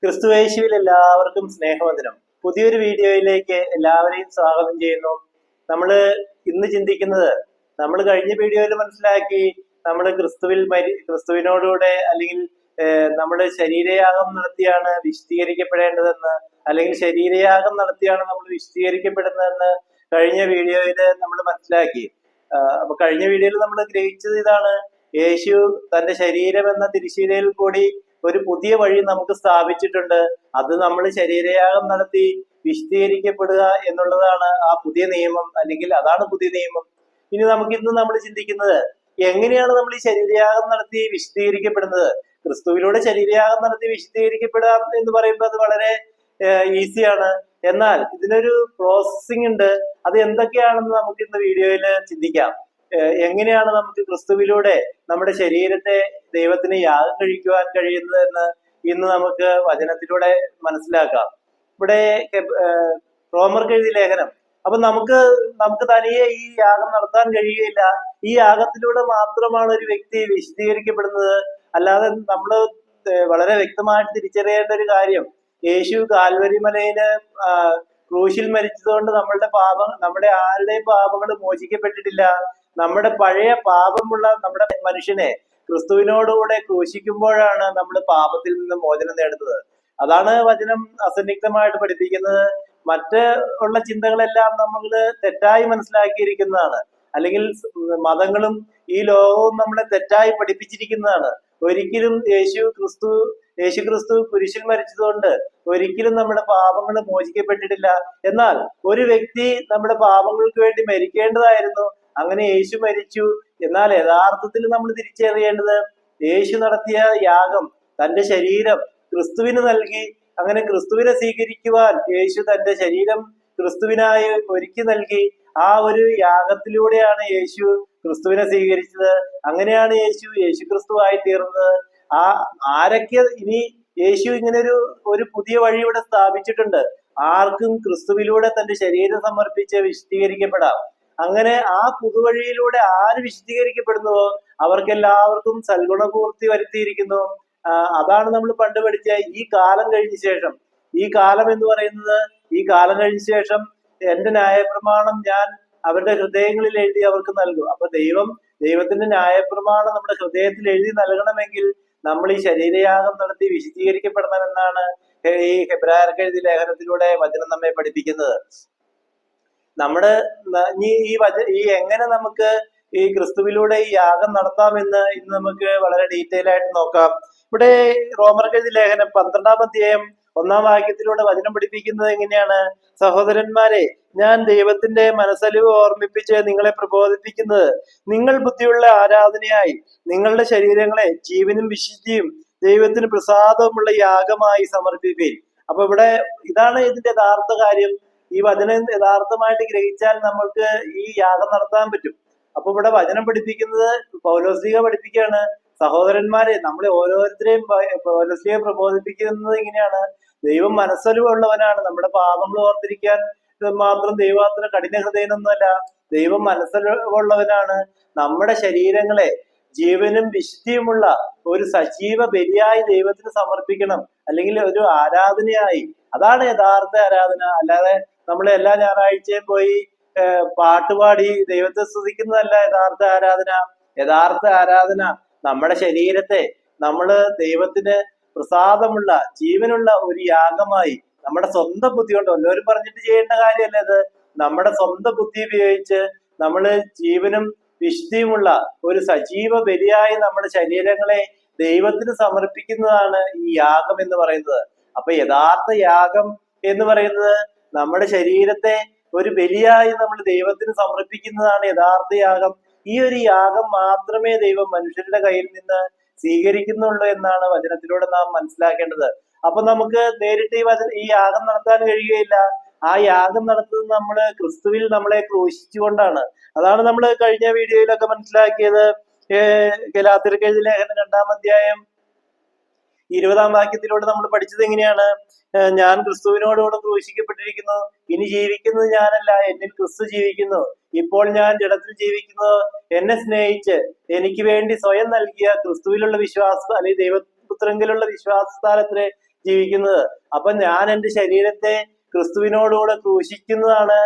ക്രിസ്തുയേശുവിൽ എല്ലാവർക്കും സ്നേഹവന്ദനം. പുതിയൊരു വീഡിയോയിലേക്ക് എല്ലാവരെയും സ്വാഗതം ചെയ്യുന്നു. നമ്മൾ ഇന്ന് ചിന്തിക്കുന്നത്, നമ്മൾ കഴിഞ്ഞ വീഡിയോയിൽ മനസ്സിലാക്കി നമ്മൾ ക്രിസ്തുവിനോടുകൂടെ അല്ലെങ്കിൽ നമ്മുടെ ശരീരയാഗം നടത്തിയാണ് വിശുദ്ധീകരിക്കപ്പെടേണ്ടതെന്ന്, അല്ലെങ്കിൽ ശരീരയാഗം നടത്തിയാണ് നമ്മൾ വിശുദ്ധീകരിക്കപ്പെടുന്നതെന്ന് കഴിഞ്ഞ വീഡിയോയിൽ നമ്മൾ മനസ്സിലാക്കി. അപ്പൊ കഴിഞ്ഞ വീഡിയോയിൽ നമ്മൾ ഗ്രഹിച്ചത് ഇതാണ്: യേശു തന്റെ ശരീരം എന്ന തിരുശീലയിൽ കൂടി ഒരു പുതിയ വഴി നമുക്ക് സ്ഥാപിച്ചിട്ടുണ്ട്. അത് നമ്മൾ ശരീരയാഗം നടത്തി വിശുദ്ധീകരിക്കപ്പെടുക എന്നുള്ളതാണ് ആ പുതിയ നിയമം, അല്ലെങ്കിൽ അതാണ് പുതിയ നിയമം. ഇനി ഇന്ന് നമ്മൾ ചിന്തിക്കുന്നത്, എങ്ങനെയാണ് നമ്മൾ ഈ ശരീരയാഗം നടത്തി വിശുദ്ധീകരിക്കപ്പെടുന്നത്? ക്രിസ്തുവിലൂടെ ശരീരയാഗം നടത്തി വിശുദ്ധീകരിക്കപ്പെടാം എന്ന് പറയുമ്പോൾ അത് വളരെ ഈസിയാണ്. എന്നാൽ ഇതിനൊരു പ്രോസസ്സിംഗ് ഉണ്ട്. അത് എന്തൊക്കെയാണെന്ന് നമുക്ക് ഇന്ന് വീഡിയോയിൽ ചിന്തിക്കാം. എങ്ങനെയാണ് നമുക്ക് ക്രിസ്തുവിലൂടെ നമ്മുടെ ശരീരത്തെ ദൈവത്തിന് യാഗം കഴിക്കുവാൻ കഴിയുന്നതെന്ന് ഇന്ന് നമുക്ക് വചനത്തിലൂടെ മനസ്സിലാക്കാം. ഇവിടെ റോമർക്ക് എഴുതിയ ലേഖനം. അപ്പൊ നമുക്ക് തനിയെ ഈ യാഗം നടത്താൻ കഴിയുകയില്ല. ഈ യാഗത്തിലൂടെ മാത്രമാണ് ഒരു വ്യക്തി വിശദീകരിക്കപ്പെടുന്നത്. അല്ലാതെ നമ്മൾ വളരെ വ്യക്തമായിട്ട് തിരിച്ചറിയേണ്ട ഒരു കാര്യം, യേശു കാൽവരി മലയില് ക്രൂശിൽ മരിച്ചതുകൊണ്ട് നമ്മുടെ ആരുടെയും പാപങ്ങൾ മോചിക്കപ്പെട്ടിട്ടില്ല. നമ്മുടെ പഴയ പാപമുള്ള നമ്മുടെ മനുഷ്യനെ ക്രിസ്തുവിനോടുകൂടെ ക്രൂശിക്കുമ്പോഴാണ് നമ്മൾ പാപത്തിൽ നിന്ന് മോചനം നേടുന്നത്. അതാണ് വചനം അസന്നിഗ്ധമായിട്ട് പഠിപ്പിക്കുന്നത്. ഉള്ള ചിന്തകളെല്ലാം നമ്മൾ തെറ്റായി മനസ്സിലാക്കിയിരിക്കുന്നതാണ്, അല്ലെങ്കിൽ മതങ്ങളും ഈ ലോകവും നമ്മളെ തെറ്റായി പഠിപ്പിച്ചിരിക്കുന്നതാണ്. ഒരിക്കലും യേശു ക്രിസ്തു കുരിശിൽ മരിച്ചതുകൊണ്ട് ഒരിക്കലും നമ്മുടെ പാപങ്ങൾ മോചിക്കപ്പെട്ടിട്ടില്ല. എന്നാൽ ഒരു വ്യക്തി നമ്മുടെ പാപങ്ങൾക്ക് വേണ്ടി മരിക്കേണ്ടതായിരുന്നു. അങ്ങനെ യേശു മരിച്ചു. എന്നാൽ യഥാർത്ഥത്തിൽ നമ്മൾ തിരിച്ചറിയേണ്ടത്, യേശു നടത്തിയ യാഗം, തന്റെ ശരീരം ക്രിസ്തുവിന് നൽകി. അങ്ങനെ ക്രിസ്തുവിനെ സ്വീകരിക്കുവാൻ യേശു തന്റെ ശരീരം ക്രിസ്തുവിനായി ഒരുക്കി നൽകി. ആ ഒരു യാഗത്തിലൂടെയാണ് യേശു ക്രിസ്തുവിനെ സ്വീകരിച്ചത്. അങ്ങനെയാണ് യേശു ക്രിസ്തുവായി തീർന്നത്. ആരൊക്കെ ഇനി യേശു ഇങ്ങനെ ഒരു പുതിയ വഴി ഇവിടെ സ്ഥാപിച്ചിട്ടുണ്ട്. ആർക്കും ക്രിസ്തുവിലൂടെ തന്റെ ശരീരം സമർപ്പിച്ച് വിശുദ്ധീകരിക്കപ്പെടാം. അങ്ങനെ ആ പുതുവഴിയിലൂടെ ആര് വിശുദ്ധീകരിക്കപ്പെടുന്നുവോ അവർക്കെല്ലാവർക്കും സൽഗുണപൂർത്തി വരുത്തിയിരിക്കുന്നു. അതാണ് നമ്മൾ പണ്ട് പഠിച്ച ഈ കാലം കഴിഞ്ഞ ശേഷം. ഈ കാലം എന്ന് പറയുന്നത്, ഈ കാലം കഴിഞ്ഞ ശേഷം എന്റെ ന്യായപ്രമാണം ഞാൻ അവരുടെ ഹൃദയങ്ങളിൽ എഴുതി അവർക്ക് നൽകും. അപ്പൊ ദൈവത്തിന്റെ ന്യായപ്രമാണം നമ്മുടെ ഹൃദയത്തിൽ എഴുതി നൽകണമെങ്കിൽ നമ്മൾ ഈ ശരീരയാഗം നടത്തി വിശുദ്ധീകരിക്കപ്പെടണമെന്നാണ് ഈ ഹെബ്രായർക്ക് എഴുതിയ ലേഖനത്തിലൂടെ വചനം നമ്മെ പഠിപ്പിക്കുന്നത്. ഈ എങ്ങനെ നമുക്ക് ഈ ക്രിസ്തുവിലൂടെ ഈ യാഗം നടത്താമെന്ന് ഇന്ന് നമുക്ക് വളരെ ഡീറ്റെയിൽ ആയിട്ട് നോക്കാം. ഇവിടെ റോമർക്ക് എഴുതിയ ലേഖനം 12-ാം അധ്യായം 1-ാം വാക്യത്തിലൂടെ വചനം പഠിപ്പിക്കുന്നത് എങ്ങനെയാണ്: സഹോദരന്മാരെ, ഞാൻ ദൈവത്തിന്റെ മനസ്സലിവ് ഓർമ്മിപ്പിച്ച് നിങ്ങളെ പ്രബോധിപ്പിക്കുന്നത്, നിങ്ങൾ ബുദ്ധിയുള്ള ആരാധനയായി നിങ്ങളുടെ ശരീരങ്ങളെ ജീവനും വിശുദ്ധിയും ദൈവത്തിന് പ്രസാദവുമുള്ള യാഗമായി സമർപ്പിപ്പീൻ. അപ്പൊ ഇവിടെ ഇതാണ് ഇതിന്റെ യഥാർത്ഥ കാര്യം. ഈ വചനം യഥാർത്ഥമായിട്ട് ഗ്രഹിച്ചാൽ നമ്മൾക്ക് ഈ യാഗം നടത്താൻ പറ്റും. അപ്പൊ ഇവിടെ വചനം പഠിപ്പിക്കുന്നത്, പൗലോസ്ലീഹ പഠിപ്പിക്കുകയാണ്, സഹോദരന്മാരെ, നമ്മളെ ഓരോരുത്തരെയും പൗലോസ്ലീഹ പ്രബോധിപ്പിക്കുന്നത് ഇങ്ങനെയാണ്: ദൈവം മനസ്സലിവുള്ളവനാണ്. നമ്മുടെ പാപങ്ങൾ ഓർത്തിരിക്കാൻ മാത്രം ദൈവം അത്ര കഠിന ഹൃദയനൊന്നുമല്ല. ദൈവം മനസ്സലിവുള്ളവനാണ്. നമ്മുടെ ശരീരങ്ങളെ ജീവനും വിശുദ്ധിയുമുള്ള ഒരു സജീവ ബലിയായി ദൈവത്തിന് സമർപ്പിക്കണം, അല്ലെങ്കിൽ ഒരു ആരാധനയായി. അതാണ് യഥാർത്ഥ ആരാധന. അല്ലാതെ നമ്മൾ എല്ലാ ഞായറാഴ്ചയും പോയി പാട്ടുപാടി ദൈവത്തെ സ്തുതിക്കുന്നതല്ല യഥാർത്ഥ ആരാധന. യഥാർത്ഥ ആരാധന നമ്മുടെ ശരീരത്തെ ദൈവത്തിന് പ്രസാദമുള്ള ജീവനുള്ള ഒരു യാഗമായി, നമ്മുടെ സ്വന്തം ബുദ്ധി കൊണ്ട്, എല്ലാവരും പറഞ്ഞിട്ട് ചെയ്യേണ്ട കാര്യമല്ല ഇത്, നമ്മുടെ സ്വന്തം ബുദ്ധി ഉപയോഗിച്ച് നമ്മൾ ജീവനും വിശുദ്ധിയുമുള്ള ഒരു സജീവ ബലിയായി നമ്മുടെ ശരീരങ്ങളെ ദൈവത്തിന് സമർപ്പിക്കുന്നതാണ് ഈ യാഗം എന്ന് പറയുന്നത്. അപ്പൊ യഥാർത്ഥ യാഗം എന്ന് പറയുന്നത് നമ്മുടെ ശരീരത്തെ ഒരു ബലിയായി നമ്മൾ ദൈവത്തിന് സമർപ്പിക്കുന്നതാണ് യഥാർത്ഥ യാഗം. ഈ ഒരു യാഗം മാത്രമേ ദൈവം മനുഷ്യരുടെ കയ്യിൽ നിന്ന് സ്വീകരിക്കുന്നുള്ളൂ എന്നാണ് വചനത്തിലൂടെ നാം മനസ്സിലാക്കേണ്ടത്. അപ്പൊ നമുക്ക് നേരിട്ട് ഈ യാഗം നടത്താൻ കഴിയുകയില്ല. ആ യാഗം നടത്തുന്നത് നമ്മൾ ക്രിസ്തുവിൽ നമ്മളെ ക്രൂശിച്ചുകൊണ്ടാണ്. അതാണ് നമ്മൾ കഴിഞ്ഞ വീഡിയോയിലൊക്കെ മനസ്സിലാക്കിയത്. ഗലാത്യർക്ക് എഴുതിയ ലേഖനം 2-ാം അധ്യായം 20-ാം വാക്യത്തിലൂടെ നമ്മൾ പഠിച്ചത് എങ്ങനെയാണ്: ഞാൻ ക്രിസ്തുവിനോടുകൂടെ ക്രൂശിക്കപ്പെട്ടിരിക്കുന്നു. ഇനി ജീവിക്കുന്നത് ഞാനല്ല, എന്നിൽ ക്രിസ്തു ജീവിക്കുന്നു. ഇപ്പോൾ ഞാൻ ജഡത്തിൽ ജീവിക്കുന്നത് എന്നെ സ്നേഹിച്ച് എനിക്ക് വേണ്ടി സ്വയം നൽകിയ ക്രിസ്തുവിലുള്ള വിശ്വാസം, അല്ലെങ്കിൽ ദൈവപുത്രങ്കിലുള്ള വിശ്വാസത്താലത്രേ ജീവിക്കുന്നത്. അപ്പൊ ഞാൻ എന്റെ ശരീരത്തെ ക്രിസ്തുവിനോടുകൂടെ ക്രൂശിക്കുന്നതാണ്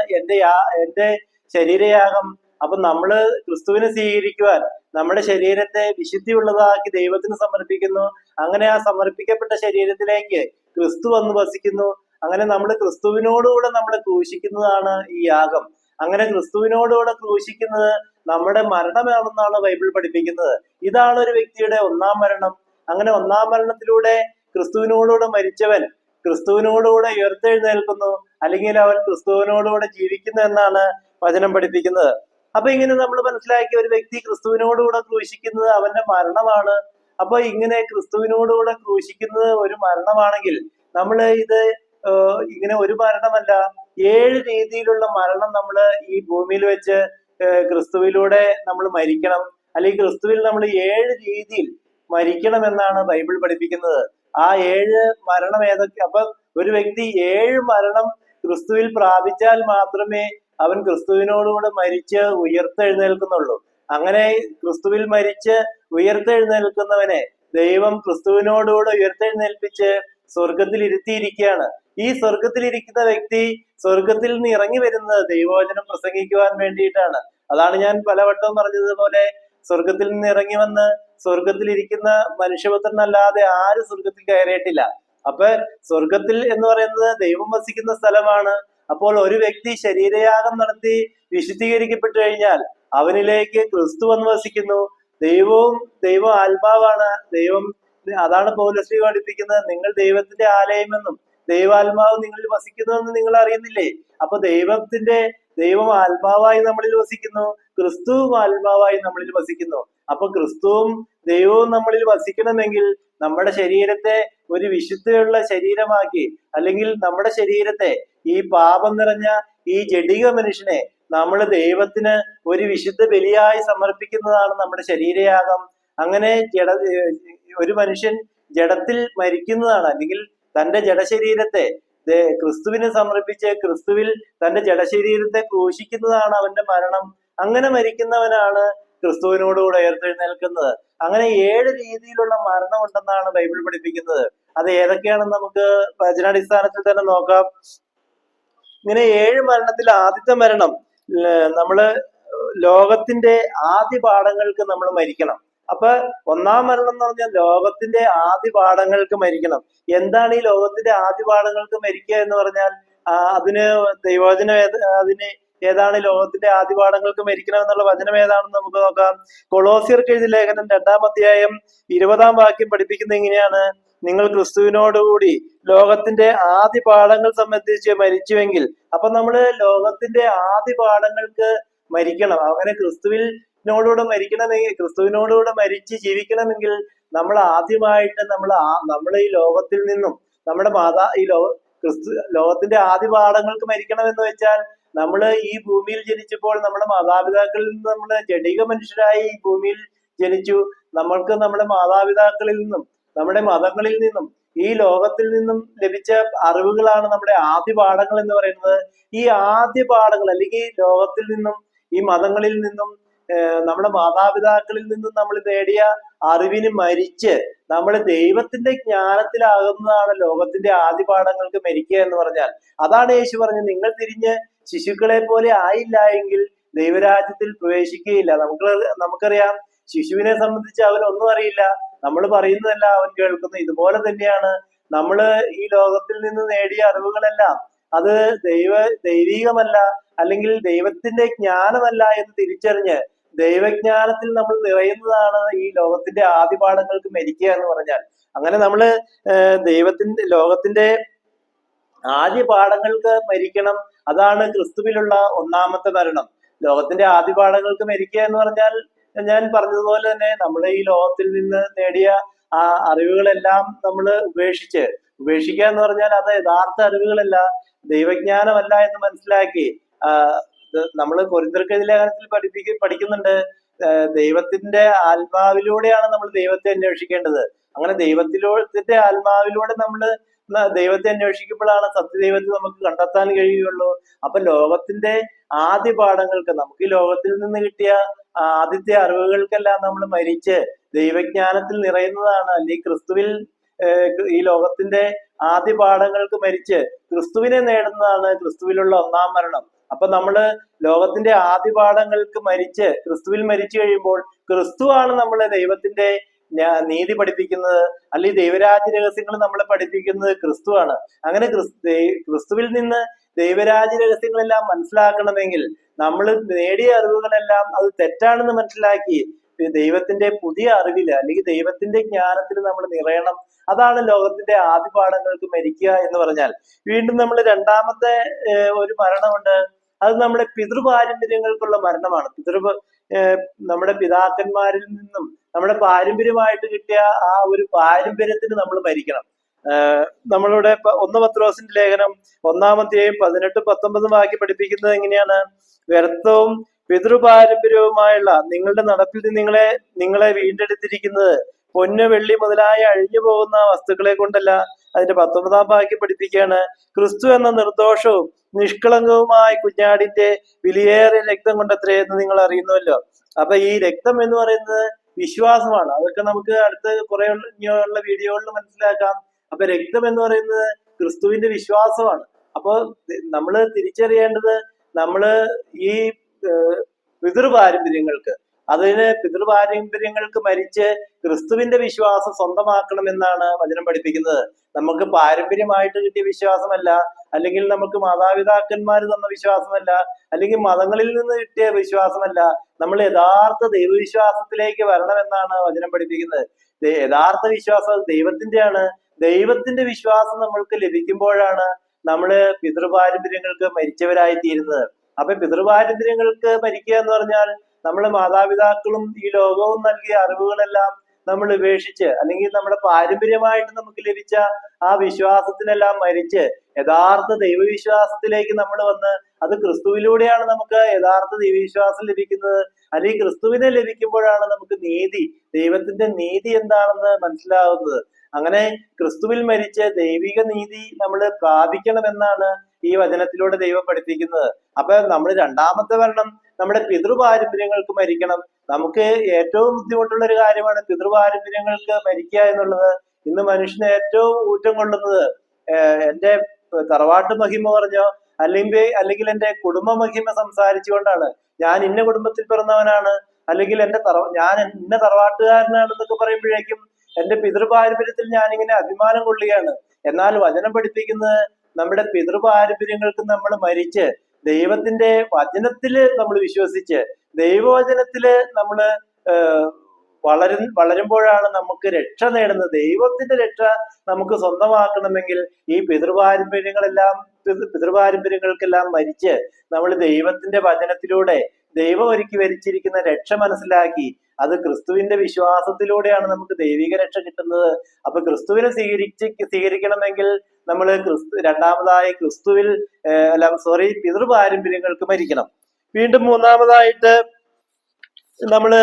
എന്റെ ശരീരയാഗം. അപ്പൊ നമ്മള് ക്രിസ്തുവിനെ സ്വീകരിക്കുവാൻ നമ്മുടെ ശരീരത്തെ വിശുദ്ധിയുള്ളതാക്കി ദൈവത്തിന് സമർപ്പിക്കുന്നു. അങ്ങനെ ആ സമർപ്പിക്കപ്പെട്ട ശരീരത്തിലേക്ക് ക്രിസ്തു വന്ന് വസിക്കുന്നു. അങ്ങനെ നമ്മൾ ക്രിസ്തുവിനോടുകൂടെ നമ്മൾ ക്രൂശിക്കുന്നതാണ് ഈ യാഗം. അങ്ങനെ ക്രിസ്തുവിനോടുകൂടെ ക്രൂശിക്കുന്നത് നമ്മുടെ മരണമാണെന്നാണ് ബൈബിൾ പഠിപ്പിക്കുന്നത്. ഇതാണ് ഒരു വ്യക്തിയുടെ ഒന്നാം മരണം. അങ്ങനെ ഒന്നാം മരണത്തിലൂടെ ക്രിസ്തുവിനോടുകൂടെ മരിച്ചവൻ ക്രിസ്തുവിനോടുകൂടെ ഉയർത്തെഴുന്നേൽക്കുന്നു, അല്ലെങ്കിൽ അവൻ ക്രിസ്തുവിനോടുകൂടെ ജീവിക്കുന്നു എന്നാണ് വചനം പഠിപ്പിക്കുന്നത്. അപ്പൊ ഇങ്ങനെ നമ്മൾ മനസ്സിലാക്കി, ഒരു വ്യക്തി ക്രിസ്തുവിനോടുകൂടെ ക്രൂശിക്കുന്നത് അവന്റെ മരണമാണ്. അപ്പൊ ഇങ്ങനെ ക്രിസ്തുവിനോടുകൂടെ ക്രൂശിക്കുന്നത് ഒരു മരണമാണെങ്കിൽ നമ്മൾ ഇത് ഇങ്ങനെ ഒരു മരണമല്ല, 7 രീതിയിലുള്ള മരണം നമ്മൾ ഈ ഭൂമിയിൽ വെച്ച് ക്രിസ്തുവിലൂടെ നമ്മൾ മരിക്കണം, അല്ലെങ്കിൽ ക്രിസ്തുവിൽ നമ്മൾ 7 രീതിയിൽ മരിക്കണം എന്നാണ് ബൈബിൾ പഠിപ്പിക്കുന്നത്. ആ 7 മരണം ഏതൊക്കെ? അപ്പൊ ഒരു വ്യക്തി 7 മരണം ക്രിസ്തുവിൽ പ്രാപിച്ചാൽ മാത്രമേ അവൻ ക്രിസ്തുവിനോടുകൂടെ മരിച്ച് ഉയർത്തെഴുന്നേൽക്കുന്നുള്ളൂ. അങ്ങനെ ക്രിസ്തുവിൽ മരിച്ച് ഉയർത്തെഴുന്നേൽക്കുന്നവനെ ദൈവം ക്രിസ്തുവിനോടുകൂടെ ഉയർത്തെഴുന്നേൽപ്പിച്ച് സ്വർഗത്തിൽ ഇരുത്തിയിരിക്കുകയാണ്. ഈ സ്വർഗത്തിൽ ഇരിക്കുന്ന വ്യക്തി സ്വർഗത്തിൽ നിന്ന് ഇറങ്ങി വരുന്നത് ദൈവവചനം പ്രസംഗിക്കുവാൻ വേണ്ടിയിട്ടാണ്. അതാണ് ഞാൻ പലവട്ടവും പറഞ്ഞതുപോലെ, സ്വർഗത്തിൽ നിന്ന് ഇറങ്ങി വന്ന് സ്വർഗത്തിൽ ഇരിക്കുന്ന മനുഷ്യപുത്രനല്ലാതെ ആരും സ്വർഗത്തിൽ കയറിയിട്ടില്ല. അപ്പൊ സ്വർഗത്തിൽ എന്ന് പറയുന്നത് ദൈവം വസിക്കുന്ന സ്ഥലമാണ്. അപ്പോൾ ഒരു വ്യക്തി ശരീരയാഗം നടത്തി വിശുദ്ധീകരിക്കപ്പെട്ടു കഴിഞ്ഞാൽ അവനിലേക്ക് ക്രിസ്തു വന്ന് വസിക്കുന്നു. ദൈവം ആത്മാവാണ്. അതാണ് പൗലോസ് പഠിപ്പിക്കുന്നത്, നിങ്ങൾ ദൈവത്തിന്റെ ആലയമെന്നും ദൈവാത്മാവ് നിങ്ങളിൽ വസിക്കുന്നുവെന്ന് നിങ്ങൾ അറിയുന്നില്ലേ? അപ്പൊ ദൈവം ആത്മാവായി നമ്മളിൽ വസിക്കുന്നു, ക്രിസ്തുവും ആത്മാവായി നമ്മളിൽ വസിക്കുന്നു. അപ്പൊ ക്രിസ്തുവും ദൈവവും നമ്മളിൽ വസിക്കണമെങ്കിൽ നമ്മുടെ ശരീരത്തെ ഒരു വിശുദ്ധിയുള്ള ശരീരമാക്കി, അല്ലെങ്കിൽ നമ്മുടെ ശരീരത്തെ, ഈ പാപം നിറഞ്ഞ ഈ ജഡിക മനുഷ്യനെ നമ്മൾ ദൈവത്തിന് ഒരു വിശുദ്ധ ബലിയായി സമർപ്പിക്കുന്നതാണ് നമ്മുടെ ശരീരയാഗം. അങ്ങനെ ഒരു മനുഷ്യൻ ജഡത്തിൽ മരിക്കുന്നതാണ്, അല്ലെങ്കിൽ തന്റെ ജഡശരീരത്തെ ക്രിസ്തുവിനെ സമർപ്പിച്ച് ക്രിസ്തുവിൽ തന്റെ ജഡശരീരത്തെ ക്രൂശിക്കുന്നതാണ് അവന്റെ മരണം. അങ്ങനെ മരിക്കുന്നവനാണ് ക്രിസ്തുവിനോടുകൂടെ ഉയർത്തെഴുന്നേൽക്കുന്നത്. അങ്ങനെ 7 രീതിയിലുള്ള മരണം ഉണ്ടെന്നാണ് ബൈബിൾ പഠിപ്പിക്കുന്നത്. അത് ഏതൊക്കെയാണെന്ന് നമുക്ക് വചനാടിസ്ഥാനത്തിൽ തന്നെ നോക്കാം. ഇങ്ങനെ 7 മരണത്തിൽ ആദ്യത്തെ മരണം, നമ്മള് ലോകത്തിന്റെ ആദ്യ പാഠങ്ങൾക്ക് നമ്മൾ മരിക്കണം. അപ്പൊ ഒന്നാം മരണം എന്ന് പറഞ്ഞാൽ ലോകത്തിന്റെ ആദ്യ പാഠങ്ങൾക്ക് മരിക്കണം. എന്താണ് ഈ ലോകത്തിന്റെ ആദ്യ പാഠങ്ങൾക്ക് മരിക്കുക എന്ന് പറഞ്ഞാൽ? അതിന് ദൈവവചനം ഏതാണ് ലോകത്തിന്റെ ആദ്യ പാഠങ്ങൾക്ക് മരിക്കണം എന്നുള്ള വചനം ഏതാണെന്ന് നമുക്ക് നോക്കാം. കൊളോസ്യർക്ക് എഴുതിയ ലേഖനം 2-ാം അധ്യായം 20-ാം വാക്യം പഠിപ്പിക്കുന്നത് ഇങ്ങനെയാണ്: നിങ്ങൾ ക്രിസ്തുവിനോടുകൂടി ലോകത്തിന്റെ ആദ്യ പാഠങ്ങൾ സംബന്ധിച്ച് മരിച്ചുവെങ്കിൽ. അപ്പൊ നമ്മള് ലോകത്തിന്റെ ആദ്യ പാഠങ്ങൾക്ക് മരിക്കണം. അങ്ങനെ ക്രിസ്തുവിനോടുകൂടെ മരിക്കണമെങ്കിൽ, ക്രിസ്തുവിനോടുകൂടെ മരിച്ച് ജീവിക്കണമെങ്കിൽ നമ്മൾ ആദ്യമായിട്ട് നമ്മൾ ഈ ലോകത്തിൽ നിന്നും ലോകത്തിന്റെ ആദ്യ പാഠങ്ങൾക്ക് മരിക്കണം എന്ന് വെച്ചാൽ, നമ്മൾ ഈ ഭൂമിയിൽ ജനിച്ചപ്പോൾ നമ്മുടെ മാതാപിതാക്കളിൽ നിന്ന് നമ്മൾ ജഡിക മനുഷ്യരായി ഈ ഭൂമിയിൽ ജനിച്ചു. നമ്മൾക്ക് നമ്മുടെ മാതാപിതാക്കളിൽ നിന്നും നമ്മുടെ മതങ്ങളിൽ നിന്നും ഈ ലോകത്തിൽ നിന്നും ലഭിച്ച അറിവുകളാണ് നമ്മുടെ ആദ്യ പാഠങ്ങൾ എന്ന് പറയുന്നത്. ഈ ആദ്യ പാഠങ്ങൾ, അല്ലെങ്കിൽ ലോകത്തിൽ നിന്നും ഈ മതങ്ങളിൽ നിന്നും നമ്മുടെ മാതാപിതാക്കളിൽ നിന്നും നമ്മൾ നേടിയ അറിവിന് മരിച്ച് നമ്മൾ ദൈവത്തിന്റെ ജ്ഞാനത്തിലാകുന്നതാണ് ലോകത്തിന്റെ ആദ്യ പാഠങ്ങൾക്ക് മരിക്കുക എന്ന് പറഞ്ഞാൽ. അതാണ് യേശു പറഞ്ഞത്, നിങ്ങൾ തിരിഞ്ഞ് ശിശുക്കളെ പോലെ ആയില്ല എങ്കിൽ ദൈവരാജ്യത്തിൽ പ്രവേശിക്കുകയില്ല. നമുക്കറിയാം, ശിശുവിനെ സംബന്ധിച്ച് അവൻ ഒന്നും അറിയില്ല, നമ്മൾ പറയുന്നതല്ല അവൻ കേൾക്കുന്നു. ഇതുപോലെ തന്നെയാണ് നമ്മള് ഈ ലോകത്തിൽ നിന്ന് നേടിയ അറിവുകളെല്ലാം അത് ദൈവികമല്ല, അല്ലെങ്കിൽ ദൈവത്തിന്റെ ജ്ഞാനമല്ല എന്ന് തിരിച്ചറിഞ്ഞ് ദൈവജ്ഞാനത്തിൽ നമ്മൾ നിറയുന്നതാണ് ഈ ലോകത്തിന്റെ ആദ്യ പാഠങ്ങൾക്ക് മരിക്കുക എന്ന് പറഞ്ഞാൽ. അങ്ങനെ നമ്മള് ലോകത്തിന്റെ ആദ്യ പാഠങ്ങൾക്ക് മരിക്കണം. അതാണ് ക്രിസ്തുവിലുള്ള ഒന്നാമത്തെ മരണം. ലോകത്തിന്റെ ആദ്യ പാഠങ്ങൾക്ക് മരിക്കുക എന്ന് പറഞ്ഞാൽ, ഞാൻ പറഞ്ഞതുപോലെ തന്നെ നമ്മൾ ഈ ലോകത്തിൽ നിന്ന് നേടിയ ആ അറിവുകളെല്ലാം നമ്മൾ ഉപേക്ഷിക്കുക എന്ന് പറഞ്ഞാൽ അത് യഥാർത്ഥ അറിവുകളല്ല, ദൈവജ്ഞാനമല്ല എന്ന് മനസ്സിലാക്കി നമ്മൾ കൊരിന്ത്യർക്കെഴുതിയ ലേഖനത്തിൽ പഠിക്കുന്നുണ്ട്, ദൈവത്തിന്റെ ആത്മാവിലൂടെയാണ് നമ്മൾ ദൈവത്തെ അന്വേഷിക്കേണ്ടത്. അങ്ങനെ ദൈവത്തിന്റെ ആത്മാവിലൂടെ നമ്മൾ ദൈവത്തെ അന്വേഷിക്കുമ്പോഴാണ് സത്യദൈവത്തെ നമുക്ക് കണ്ടെത്താൻ കഴിയുകയുള്ളൂ. അപ്പൊ ലോകത്തിന്റെ ആദ്യ പാഠങ്ങൾക്ക്, നമുക്ക് ഈ ലോകത്തിൽ നിന്ന് കിട്ടിയ ആദ്യത്തെ അറിവുകൾക്കെല്ലാം നമ്മൾ മരിച്ച് ദൈവജ്ഞാനത്തിൽ നിറയുന്നതാണ്, അല്ലെങ്കിൽ ക്രിസ്തുവിൽ ഈ ലോകത്തിന്റെ ആദ്യ പാഠങ്ങൾക്ക് മരിച്ച് ക്രിസ്തുവിനെ നേടുന്നതാണ് ക്രിസ്തുവിലുള്ള ഒന്നാം മരണം. അപ്പൊ നമ്മള് ലോകത്തിന്റെ ആദ്യ പാഠങ്ങൾക്ക് മരിച്ച് ക്രിസ്തുവിൽ മരിച്ചു കഴിയുമ്പോൾ ക്രിസ്തുവാണ് നമ്മളെ ദൈവത്തിന്റെ നീതി പഠിപ്പിക്കുന്നത്, അല്ലെങ്കിൽ ദൈവരാജ്യ രഹസ്യങ്ങൾ നമ്മളെ പഠിപ്പിക്കുന്നത് ക്രിസ്തുവാണ്. അങ്ങനെ ക്രിസ്തുവിൽ നിന്ന് ദൈവരാജ്യ രഹസ്യങ്ങളെല്ലാം മനസ്സിലാക്കണമെങ്കിൽ നമ്മൾ നേടിയ അറിവുകളെല്ലാം അത് തെറ്റാണെന്ന് മനസ്സിലാക്കി ദൈവത്തിന്റെ പുതിയ അറിവില് അല്ലെങ്കിൽ ദൈവത്തിന്റെ ജ്ഞാനത്തിൽ നമ്മൾ നിറയണം. അതാണ് ലോകത്തിന്റെ ആദ്യ പാഠങ്ങൾക്ക് മരിക്കുക എന്ന് പറഞ്ഞാൽ. വീണ്ടും നമ്മൾ രണ്ടാമത്തെ ഒരു മരണമുണ്ട്. അത് നമ്മുടെ പിതൃപാരമ്പര്യങ്ങൾക്കുള്ള മരണമാണ്. നമ്മുടെ പിതാക്കന്മാരിൽ നിന്നും നമ്മുടെ പാരമ്പര്യമായിട്ട് കിട്ടിയ ആ ഒരു പാരമ്പര്യത്തിന് നമ്മൾ മരിക്കണം. നമ്മളുടെ 1 പത്രോസിന്റെ ലേഖനം 1-ാം 18-19 വാക്യം പഠിപ്പിക്കുന്നത് എങ്ങനെയാണ്? വ്യർത്ഥവും പിതൃപാരമ്പര്യവുമായുള്ള നിങ്ങളുടെ നടപ്പിൽ നിങ്ങളെ വീണ്ടെടുത്തിരിക്കുന്നത് പൊന്ന് വെള്ളി മുതലായ അഴിഞ്ഞു പോകുന്ന വസ്തുക്കളെ കൊണ്ടല്ല. അതിന്റെ 19-ാം വാക്യം പഠിപ്പിക്കുകയാണ്, ക്രിസ്തു എന്ന നിർദോഷവും നിഷ്കളങ്കവുമായ കുഞ്ഞാടിന്റെ വിലയേറിയ രക്തം കൊണ്ടത്രേ എന്ന് നിങ്ങൾ അറിയുന്നുവല്ലോ. അപ്പൊ ഈ രക്തം എന്ന് പറയുന്നത് വിശ്വാസമാണ്. അതൊക്കെ നമുക്ക് അടുത്ത കുറെ ഉള്ള വീഡിയോകളിൽ മനസ്സിലാക്കാം. അപ്പൊ രക്തം എന്ന് പറയുന്നത് ക്രിസ്തുവിന്റെ വിശ്വാസമാണ്. അപ്പൊ നമ്മൾ തിരിച്ചറിയേണ്ടത് നമ്മള് ഈ പിതൃപാരമ്പര്യങ്ങൾക്ക് മരിച്ച് ക്രിസ്തുവിന്റെ വിശ്വാസം സ്വന്തമാക്കണമെന്നാണ് വചനം പഠിപ്പിക്കുന്നത്. നമുക്ക് പാരമ്പര്യമായിട്ട് കിട്ടിയ വിശ്വാസമല്ല, അല്ലെങ്കിൽ നമുക്ക് മാതാപിതാക്കന്മാർ തന്ന വിശ്വാസമല്ല, അല്ലെങ്കിൽ മതങ്ങളിൽ നിന്ന് കിട്ടിയ വിശ്വാസമല്ല. നമ്മൾ യഥാർത്ഥ ദൈവവിശ്വാസത്തിലേക്ക് വരണമെന്നാണ് വചനം പഠിപ്പിക്കുന്നത്. യഥാർത്ഥ വിശ്വാസം ദൈവത്തിന്റെയാണ്. ദൈവത്തിന്റെ വിശ്വാസം നമ്മൾക്ക് ലഭിക്കുമ്പോഴാണ് നമ്മള് പിതൃപാരമ്പര്യങ്ങൾക്ക് മരിച്ചവരായി തീരുന്നത്. അപ്പൊ പിതൃപാരമ്പര്യങ്ങൾക്ക് മരിക്കുക എന്ന് പറഞ്ഞാൽ നമ്മള് മാതാപിതാക്കളും ഈ ലോകവും നൽകിയ അറിവുകളെല്ലാം നമ്മൾ ഉപേക്ഷിച്ച്, അല്ലെങ്കിൽ നമ്മുടെ പാരമ്പര്യമായിട്ട് നമുക്ക് ലഭിച്ച ആ വിശ്വാസത്തിനെല്ലാം മരിച്ച് യഥാർത്ഥ ദൈവവിശ്വാസത്തിലേക്ക് നമ്മൾ വന്ന്, അത് ക്രിസ്തുവിലൂടെയാണ് നമുക്ക് യഥാർത്ഥ ദൈവവിശ്വാസം ലഭിക്കുന്നത്. അല്ലെങ്കിൽ ക്രിസ്തുവിനെ ലഭിക്കുമ്പോഴാണ് നമുക്ക് ദൈവത്തിന്റെ നീതി എന്താണെന്ന് മനസ്സിലാവുന്നത്. അങ്ങനെ ക്രിസ്തുവിൽ മരിച്ച് ദൈവിക നീതി നമ്മൾ പ്രാപിക്കണമെന്നാണ് ഈ വചനത്തിലൂടെ ദൈവം പഠിപ്പിക്കുന്നത്. അപ്പൊ നമ്മൾ രണ്ടാമത്തെ മരണം നമ്മുടെ പിതൃപാരമ്പര്യങ്ങൾക്ക് മരിക്കണം. നമുക്ക് ഏറ്റവും ബുദ്ധിമുട്ടുള്ള ഒരു കാര്യമാണ് പിതൃപാരമ്പര്യങ്ങൾക്ക് മരിക്കുക എന്നുള്ളത്. ഇന്ന് മനുഷ്യന് ഏറ്റവും ഊറ്റം കൊള്ളുന്നത് എന്റെ തറവാട്ട് മഹിമ പറഞ്ഞോ അല്ലെങ്കിൽ എന്റെ കുടുംബ മഹിമ സംസാരിച്ചുകൊണ്ടാണ്. ഞാൻ ഇന്ന കുടുംബത്തിൽ പിറന്നവനാണ്, അല്ലെങ്കിൽ ഞാൻ ഇന്ന തറവാട്ടുകാരനാണെന്നൊക്കെ പറയുമ്പോഴേക്കും എന്റെ പിതൃപാരമ്പര്യത്തിൽ ഞാനിങ്ങനെ അഭിമാനം കൊള്ളുകയാണ്. എന്നാൽ വചനം പഠിപ്പിക്കുന്നത് നമ്മുടെ പിതൃപാരമ്പര്യങ്ങൾക്ക് നമ്മൾ മരിച്ച് ദൈവത്തിന്റെ വചനത്തില് നമ്മൾ വിശ്വസിച്ച് ദൈവവചനത്തില് നമ്മള് വളരുമ്പോഴാണ് നമുക്ക് രക്ഷ നേടുന്നത്. ദൈവത്തിന്റെ രക്ഷ നമുക്ക് സ്വന്തമാക്കണമെങ്കിൽ ഈ പിതൃപാരമ്പര്യങ്ങൾക്കെല്ലാം മരിച്ച് നമ്മൾ ദൈവത്തിന്റെ വചനത്തിലൂടെ ദൈവം ഒരുക്കി വരിച്ചിരിക്കുന്ന രക്ഷ മനസ്സിലാക്കി അത് ക്രിസ്തുവിന്റെ വിശ്വാസത്തിലൂടെയാണ് നമുക്ക് ദൈവിക രക്ഷ കിട്ടുന്നത്. അപ്പൊ ക്രിസ്തുവിനെ സ്വീകരിക്കണമെങ്കിൽ നമ്മൾ രണ്ടാമതായി ക്രിസ്തുവിൽ പിതൃപാരമ്പര്യങ്ങൾക്ക് മരിക്കണം. വീണ്ടും മൂന്നാമതായിട്ട് നമ്മള്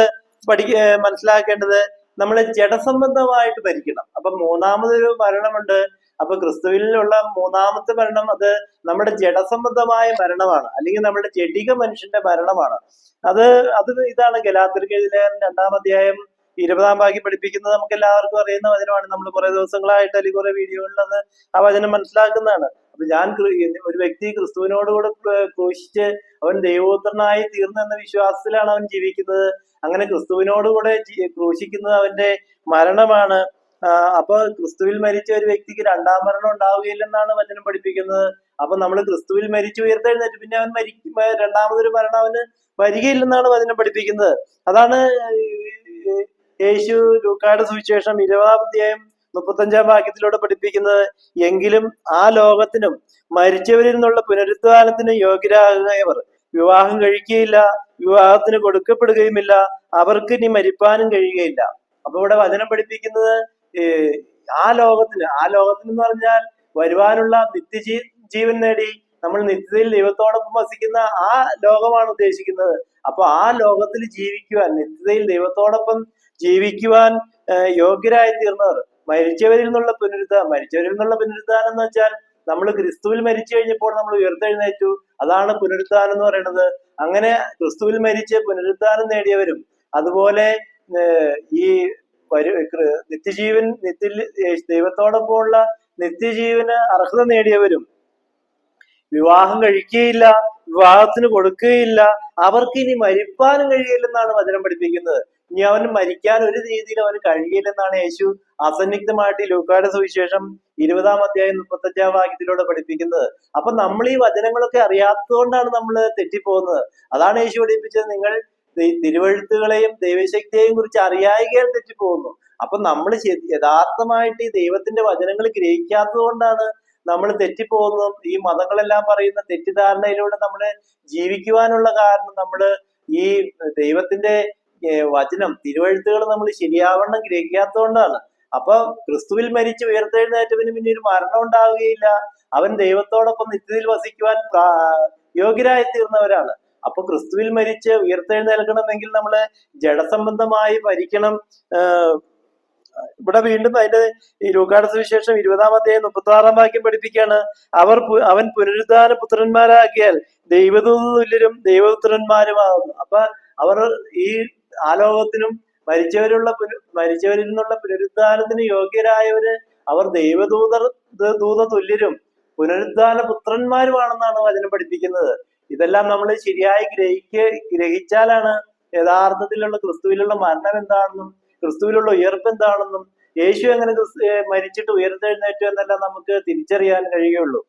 മനസ്സിലാക്കേണ്ടത് നമ്മൾ ജഡസംബന്ധമായിട്ട് മരിക്കണം. അപ്പൊ മൂന്നാമതൊരു മരണമുണ്ട്. അപ്പൊ ക്രിസ്തുവിലുള്ള മൂന്നാമത്തെ മരണം അത് നമ്മുടെ ജഡസംബന്ധമായ മരണമാണ്, അല്ലെങ്കിൽ നമ്മുടെ ജഡിക മനുഷ്യന്റെ മരണമാണ്. അത് ഇതാണ് ഗലാത്യർക്ക് 2-ാം 20-ാം വാക്യം പഠിപ്പിക്കുന്നത്. നമുക്ക് എല്ലാവർക്കും അറിയുന്ന വചനമാണ്. നമ്മൾ കുറെ ദിവസങ്ങളായിട്ട് അല്ലെങ്കിൽ കുറെ വീഡിയോകളിൽ ആ വചനം മനസ്സിലാക്കുന്നതാണ്. അപ്പൊ ഒരു വ്യക്തി ക്രിസ്തുവിനോടുകൂടെ ക്രൂശിച്ച് അവൻ ദൈവപുത്രനായി തീർന്നു എന്ന വിശ്വാസത്തിലാണ് അവൻ ജീവിക്കുന്നത്. അങ്ങനെ ക്രിസ്തുവിനോടുകൂടെ ക്രൂശിക്കുന്നത് അവന്റെ മരണമാണ്. അപ്പൊ ക്രിസ്തുവിൽ മരിച്ച ഒരു വ്യക്തിക്ക് രണ്ടാം മരണം ഉണ്ടാവുകയില്ലെന്നാണ് വചനം പഠിപ്പിക്കുന്നത്. അപ്പൊ നമ്മൾ ക്രിസ്തുവിൽ മരിച്ചു ഉയർത്തെഴുന്നേറ്റ് പിന്നെ അവൻ രണ്ടാമതൊരു മരണം അവന് വരികയില്ലെന്നാണ് വചനം പഠിപ്പിക്കുന്നത്. അതാണ് യേശു ലൂക്കായുടെ സുവിശേഷം 20-ാം 35-ാം വാക്യത്തിലൂടെ പഠിപ്പിക്കുന്നത്. എങ്കിലും ആ ലോകത്തിനും മരിച്ചവരിൽ നിന്നുള്ള പുനരുത്ഥാനത്തിന് യോഗ്യരാകുന്നവർ വിവാഹം കഴിക്കുകയില്ല, വിവാഹത്തിന് കൊടുക്കപ്പെടുകയുമില്ല, അവർക്ക് ഇനി മരിപ്പാനും കഴിയുകയില്ല. അപ്പൊ ഇവിടെ വചനം പഠിപ്പിക്കുന്നത് ആ ലോകത്തിന് എന്ന് പറഞ്ഞാൽ വരുവാനുള്ള ജീവൻ നേടി നമ്മൾ നിത്യതയിൽ ദൈവത്തോടൊപ്പം വസിക്കുന്ന ആ ലോകമാണ് ഉദ്ദേശിക്കുന്നത്. അപ്പൊ ആ ലോകത്തിൽ ജീവിക്കുവാൻ, നിത്യതയിൽ ദൈവത്തോടൊപ്പം ജീവിക്കുവാൻ യോഗ്യരായി തീർന്നവർ മരിച്ചവരിൽ നിന്നുള്ള പുനരുദ്ധാനം എന്ന് വെച്ചാൽ നമ്മൾ ക്രിസ്തുവിൽ മരിച്ചു കഴിഞ്ഞപ്പോൾ നമ്മൾ ഉയർത്തെഴുന്നേറ്റു. അതാണ് പുനരുദ്ധാനം എന്ന് പറയുന്നത്. അങ്ങനെ ക്രിസ്തുവിൽ മരിച്ച് പുനരുദ്ധാനം നേടിയവരും അതുപോലെ ഈ നിത്യജീവൻ ദൈവത്തോടൊപ്പമുള്ള നിത്യജീവന് അർഹത നേടിയവരും വിവാഹം കഴിക്കുകയില്ല, വിവാഹത്തിന് കൊടുക്കുകയില്ല, അവർക്ക് ഇനി മരിപ്പാനും കഴിയില്ലെന്നാണ് വചനം പഠിപ്പിക്കുന്നത്. ഇനി അവന് മരിക്കാൻ ഒരു രീതിയിൽ അവന് കഴിയില്ലെന്നാണ് യേശു അസന്നിഗ്ധമായിട്ട് ലൂക്കായുടെ സുവിശേഷം 20-ാം അധ്യായം 35-ാം വാക്യത്തിലൂടെ പഠിപ്പിക്കുന്നത്. അപ്പൊ നമ്മൾ ഈ വചനങ്ങളൊക്കെ അറിയാത്തതുകൊണ്ടാണ് നമ്മൾ തെറ്റിപ്പോകുന്നത്. അതാണ് യേശു പഠിപ്പിച്ചത്, നിങ്ങൾ തിരുവഴുത്തുകളെയും ദൈവശക്തിയെയും കുറിച്ച് അറിയായികയാൽ തെറ്റിപ്പോകുന്നു. അപ്പൊ നമ്മൾ യഥാർത്ഥമായിട്ട് ഈ ദൈവത്തിന്റെ വചനങ്ങൾ ഗ്രഹിക്കാത്തത് കൊണ്ടാണ് നമ്മൾ തെറ്റിപ്പോകുന്നതും ഈ മതങ്ങളെല്ലാം പറയുന്ന തെറ്റിദ്ധാരണയിലൂടെ നമ്മൾ ജീവിക്കുവാനുള്ള കാരണം നമ്മൾ ഈ ദൈവത്തിന്റെ വചനം തിരുവഴുത്തുകൾ നമ്മൾ ശരിയാവണ്ണം ഗ്രഹിക്കാത്തതുകൊണ്ടാണ്. അപ്പൊ ക്രിസ്തുവിൽ മരിച്ച് ഉയർത്തെഴുന്നേറ്റവന് പിന്നെ ഒരു മരണം ഉണ്ടാവുകയില്ല, അവൻ ദൈവത്തോടൊപ്പം നിത്യതയിൽ വസിക്കുവാൻ യോഗ്യരായി തീർന്നവരാണ്. അപ്പൊ ക്രിസ്തുവിൽ മരിച്ച് ഉയർത്തെഴുന്നേൽക്കണമെങ്കിൽ നമ്മള് ജഡസംബന്ധമായി മരിക്കണം. ഇവിടെ വീണ്ടും അതിന്റെ ഈ ലൂക്കായുടെ സുവിശേഷം 20-ാം അധ്യായം 36-ാം വാക്യം പഠിപ്പിക്കുകയാണ്, അവൻ പുനരുദ്ധാന പുത്രന്മാരാക്കിയാൽ ദൈവദൂത തുല്യരും ദൈവപുത്രന്മാരുമാകുന്നു. അപ്പൊ അവർ ഈ ആലോകത്തിനും മരിച്ചവരിൽ നിന്നുള്ള പുനരുദ്ധാനത്തിന് യോഗ്യരായവര് അവർ ദൂത തുല്യരും പുനരുദ്ധാന പുത്രന്മാരുമാണെന്നാണ് വചനം പഠിപ്പിക്കുന്നത്. ഇതെല്ലാം നമ്മൾ ശരിയായി ഗ്രഹിച്ചാലാണ് യഥാർത്ഥത്തിലുള്ള ക്രിസ്തുവിലുള്ള മരണം എന്താണെന്നും ക്രിസ്തുവിലുള്ള ഉയർപ്പ് എന്താണെന്നും യേശു എങ്ങനെ മരിച്ചിട്ട് ഉയർത്തെഴുന്നേറ്റു എന്നെല്ലാം നമുക്ക് തിരിച്ചറിയാൻ കഴിയുള്ളൂ.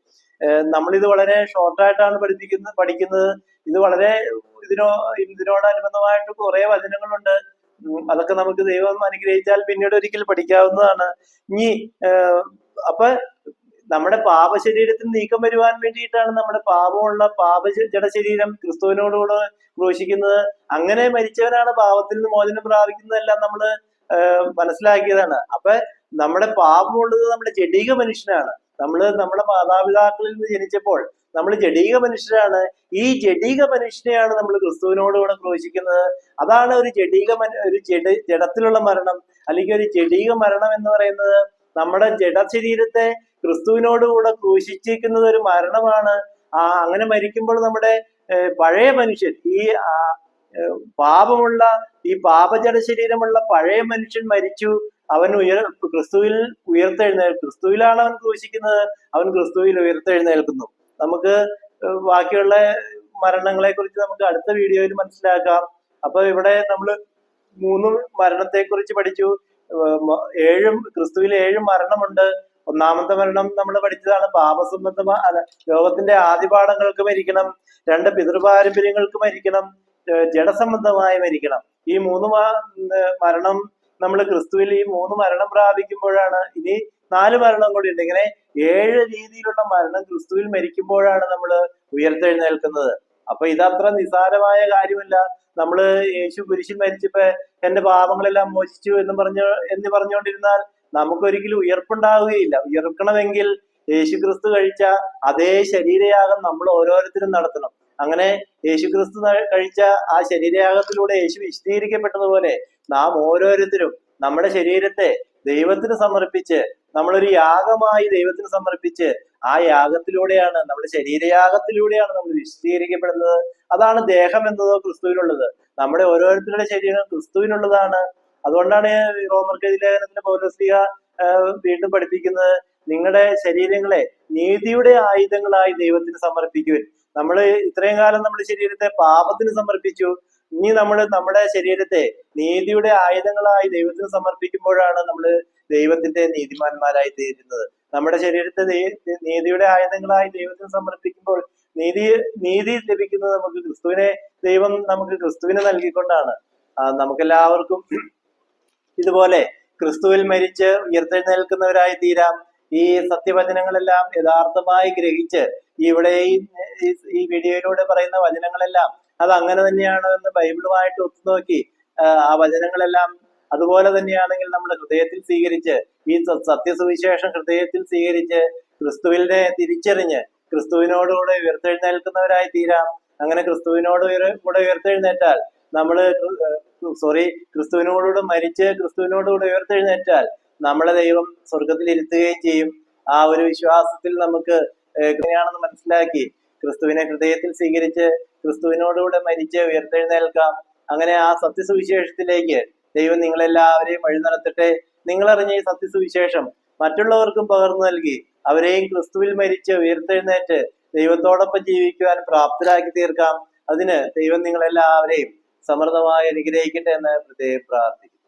നമ്മളിത് വളരെ ഷോർട്ടായിട്ടാണ് പഠിക്കുന്നത്. ഇത് വളരെ ഇതിനോടനുബന്ധമായിട്ട് കുറെ വചനങ്ങളുണ്ട്. അതൊക്കെ നമുക്ക് ദൈവം അനുഗ്രഹിച്ചാൽ പിന്നീട് ഒരിക്കൽ പഠിക്കാവുന്നതാണ്. ഇനി അപ്പൊ നമ്മുടെ പാപശരീരത്തിന് നീക്കം വരുവാൻ വേണ്ടിയിട്ടാണ് നമ്മുടെ പാപമുള്ള ജഡശരീരം ക്രിസ്തുവിനോടുകൂടെ ക്രൂശിക്കുന്നത്. അങ്ങനെ മരിച്ചവനാണ് പാപത്തിൽ നിന്ന് മോചനം പ്രാപിക്കുന്നതെല്ലാം നമ്മൾ മനസ്സിലാക്കിയതാണ്. അപ്പൊ നമ്മുടെ പാപമുള്ളത് നമ്മുടെ ജഡിക മനുഷ്യനാണ്. നമ്മുടെ മാതാപിതാക്കളിൽ നിന്ന് ജനിച്ചപ്പോൾ നമ്മൾ ജഡിക മനുഷ്യരാണ്. ഈ ജഡിക മനുഷ്യനെയാണ് നമ്മൾ ക്രിസ്തുവിനോടുകൂടെ ക്രൂശിക്കുന്നത്. അതാണ് ഒരു ജഡത്തിലുള്ള മരണം, അല്ലെങ്കിൽ ഒരു ജഡിക മരണം എന്ന് പറയുന്നത്. നമ്മുടെ ജഡശരീരത്തെ ക്രിസ്തുവിനോടുകൂടെ ക്രൂശിച്ചിരിക്കുന്നത് ഒരു മരണമാണ്. അങ്ങനെ മരിക്കുമ്പോൾ നമ്മുടെ പഴയ മനുഷ്യൻ, ഈ പാപമുള്ള ഈ പാപജട ശരീരമുള്ള പഴയ മനുഷ്യൻ മരിച്ചു. അവൻ ക്രിസ്തുവിൽ ക്രിസ്തുവിലാണ് അവൻ ക്രൂശിക്കുന്നത്, അവൻ ക്രിസ്തുവിൽ ഉയർത്തെഴുന്നേൽക്കുന്നു. നമുക്ക് ബാക്കിയുള്ള മരണങ്ങളെ കുറിച്ച് നമുക്ക് അടുത്ത വീഡിയോയിൽ മനസ്സിലാക്കാം. അപ്പൊ ഇവിടെ നമ്മൾ 3 മരണത്തെ കുറിച്ച് പഠിച്ചു. ക്രിസ്തുവിൽ 7 മരണമുണ്ട്. ഒന്നാമത്തെ മരണം നമ്മൾ പഠിച്ചതാണ് പാപസംബന്ധമായ ലോകത്തിന്റെ ആദിപാഠങ്ങൾക്ക് മരിക്കണം, 2 പിതൃപാരമ്പര്യങ്ങൾക്ക് മരിക്കണം, ജഡസംബന്ധമായി മരിക്കണം. ഈ 3 മരണം നമ്മൾ ക്രിസ്തുവിൽ ഈ 3 മരണം പ്രാപിക്കുമ്പോഴാണ് ഇനി 4 മരണം കൂടി ഉണ്ട്. ഇങ്ങനെ 7 രീതിയിലുള്ള മരണം ക്രിസ്തുവിൽ മരിക്കുമ്പോഴാണ് നമ്മൾ ഉയർത്തെഴുന്നേൽക്കുന്നത്. അപ്പൊ ഇതത്ര നിസ്സാരമായ കാര്യമല്ല. നമ്മള് യേശു കുരിശിൽ മരിച്ചപ്പോ എന്റെ പാപങ്ങളെല്ലാം മോചിച്ചു എന്ന് പറഞ്ഞുകൊണ്ടിരുന്നാൽ നമുക്കൊരിക്കലും ഉയർപ്പുണ്ടാവുകയില്ല. ഉയർക്കണമെങ്കിൽ യേശുക്രിസ്തു കഴിച്ച അതേ ശരീരയാഗം നമ്മൾ ഓരോരുത്തരും നടത്തണം. അങ്ങനെ യേശുക്രിസ്തു കഴിച്ച ആ ശരീരയാഗത്തിലൂടെ യേശു വിശദീകരിക്കപ്പെട്ടതുപോലെ നാം ഓരോരുത്തരും നമ്മുടെ ശരീരത്തെ ദൈവത്തിന് സമർപ്പിച്ച്, നമ്മളൊരു യാഗമായി ദൈവത്തിന് സമർപ്പിച്ച്, ആ യാഗത്തിലൂടെയാണ്, നമ്മുടെ ശരീരയാഗത്തിലൂടെയാണ് നമ്മൾ വിശദീകരിക്കപ്പെടുന്നത്. അതാണ് ദേഹം എന്നതോ ക്രിസ്തുവിനുള്ളത്. നമ്മുടെ ഓരോരുത്തരുടെ ശരീരം ക്രിസ്തുവിനുള്ളതാണ്. അതുകൊണ്ടാണ് റോമർക്കെഴുതിയ ലേഖനത്തിന്റെ പൗലോസ്ലീഹ വീണ്ടും പഠിപ്പിക്കുന്നത്, നിങ്ങളുടെ ശരീരങ്ങളെ നീതിയുടെ ആയുധങ്ങളായി ദൈവത്തിന് സമർപ്പിക്കുവിൻ. നമ്മൾ ഇത്രയും കാലം നമ്മുടെ ശരീരത്തെ പാപത്തിന് സമർപ്പിച്ചു. ഇനി നമ്മൾ നമ്മുടെ ശരീരത്തെ നീതിയുടെ ആയുധങ്ങളായി ദൈവത്തിന് സമർപ്പിക്കുമ്പോഴാണ് നമ്മൾ ദൈവത്തിന്റെ നീതിമാന്മാരായി തീരുന്നത്. നമ്മുടെ ശരീരത്തെ നീതിയുടെ ആയുധങ്ങളായി ദൈവത്തിന് സമർപ്പിക്കുമ്പോൾ നീതി ലഭിക്കുന്നത് നമുക്ക് ക്രിസ്തുവിനെ നൽകിക്കൊണ്ടാണ്. നമുക്കെല്ലാവർക്കും ഇതുപോലെ ക്രിസ്തുവിൽ മരിച്ച് ഉയർത്തെഴുന്നേൽക്കുന്നവരായി തീരാം. ഈ സത്യവചനങ്ങളെല്ലാം യഥാർത്ഥമായി ഗ്രഹിച്ച് ഇവിടെ ഈ വീഡിയോയിലൂടെ പറയുന്ന വചനങ്ങളെല്ലാം അത് അങ്ങനെ തന്നെയാണ് എന്ന് ബൈബിളുമായിട്ട് ഒത്തുനോക്കി ആ വചനങ്ങളെല്ലാം അതുപോലെ തന്നെയാണെങ്കിൽ നമ്മുടെ ഹൃദയത്തിൽ സ്വീകരിച്ച്, ഈ സത്യസുവിശേഷം ഹൃദയത്തിൽ സ്വീകരിച്ച് ക്രിസ്തുവിനെ തിരിച്ചറിഞ്ഞ് ക്രിസ്തുവിനോടുകൂടെ ഉയർത്തെഴുന്നേൽക്കുന്നവരായി തീരാം. അങ്ങനെ ക്രിസ്തുവിനോടുകൂടെ ഉയർത്തെഴുന്നേറ്റാൽ ക്രിസ്തുവിനോടുകൂടെ മരിച്ച് ക്രിസ്തുവിനോടുകൂടെ ഉയർത്തെഴുന്നേറ്റാൽ നമ്മളെ ദൈവം സ്വർഗത്തിൽ ഇരുത്തുകയും ചെയ്യും. ആ ഒരു വിശ്വാസത്തിൽ നമുക്ക് എങ്ങനെയാണെന്ന് മനസ്സിലാക്കി ക്രിസ്തുവിനെ ഹൃദയത്തിൽ സ്വീകരിച്ച് ക്രിസ്തുവിനോടുകൂടെ മരിച്ച് ഉയർത്തെഴുന്നേൽക്കാം. അങ്ങനെ ആ സത്യസുവിശേഷത്തിലേക്ക് ദൈവം നിങ്ങളെല്ലാവരെയും വഴി നടത്തട്ടെ. നിങ്ങളറിഞ്ഞ ഈ സത്യസുവിശേഷം മറ്റുള്ളവർക്കും പകർന്നു നൽകി അവരെയും ക്രിസ്തുവിൽ മരിച്ച് ഉയർത്തെഴുന്നേറ്റ് ദൈവത്തോടൊപ്പം ജീവിക്കുവാൻ പ്രാപ്തരാക്കി തീർക്കാം. അതിന് ദൈവം നിങ്ങളെല്ലാവരെയും സമൃദ്ധമായി അനുഗ്രഹിക്കട്ടെ എന്ന് പ്രത്യേകം പ്രാർത്ഥിക്കുന്നു.